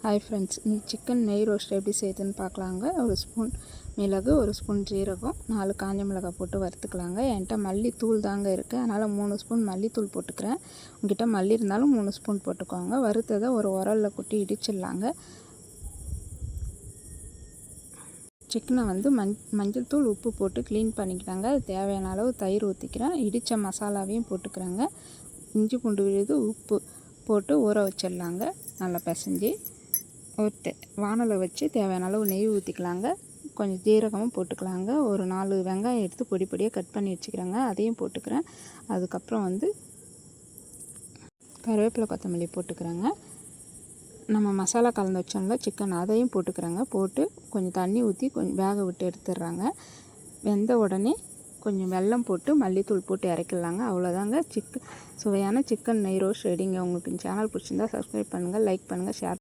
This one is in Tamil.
ஹாய் ஃப்ரெண்ட்ஸ், இன்றைக்கி சிக்கன் நெய் ரோஸ்ட் எப்படி செய்யுதுன்னு பார்க்கலாங்க. ஒரு ஸ்பூன் மிளகு, ஒரு ஸ்பூன் ஜீரகம், 4 காஞ்ச மிளகாய் போட்டு வறுத்துக்கலாங்க. என்கிட்ட மல்லித்தூள் தாங்க இருக்குது, அதனால் 3 ஸ்பூன் மல்லித்தூள் போட்டுக்கிறேன். உங்கள்கிட்ட மல்லி இருந்தாலும் 3 ஸ்பூன் போட்டுக்கோங்க. வறுத்ததை ஒரு உரலில் கொட்டி இடிச்சிடலாங்க. சிக்கனை வந்து மஞ்சள் தூள் உப்பு போட்டு க்ளீன் பண்ணிக்கிட்டாங்க. அது தேவையான அளவு தயிர் ஊற்றிக்கிறேன். இடித்த மசாலாவையும் போட்டுக்கிறேங்க. இஞ்சி பூண்டு விழுது, உப்பு போட்டு ஊற வச்சிடலாங்க. நல்லா பிசைஞ்சு வானலை வச்சு தேவையான அளவு நெய் ஊற்றிக்கலாங்க. கொஞ்சம் ஜீரகமும் போட்டுக்கலாங்க. ஒரு 4 வெங்காயம் எடுத்து பொடி பொடியாக கட் பண்ணி வச்சுக்கிறேங்க, அதையும் போட்டுக்கிறேன். அதுக்கப்புறம் வந்து கருவேப்பிலை, கொத்தமல்லி போட்டுக்கிறேங்க. நம்ம மசாலா கலந்து வச்சோம்ல சிக்கன், அதையும் போட்டுக்கிறேங்க. போட்டு கொஞ்சம் தண்ணி ஊற்றி கொஞ்சம் வேக விட்டு எடுத்துடுறாங்க. வெந்த உடனே கொஞ்சம் வெல்லம் போட்டு மல்லித்தூள் போட்டு இறக்கிடலாங்க. அவ்வளோதாங்க, சுவையான சிக்கன் நெய் ரோஸ்ட் ரெடிங்க. உங்களுக்கு சேனல் பிடிச்சிருந்தா சப்ஸ்கிரைப் பண்ணுங்கள், லைக் பண்ணுங்கள், ஷேர்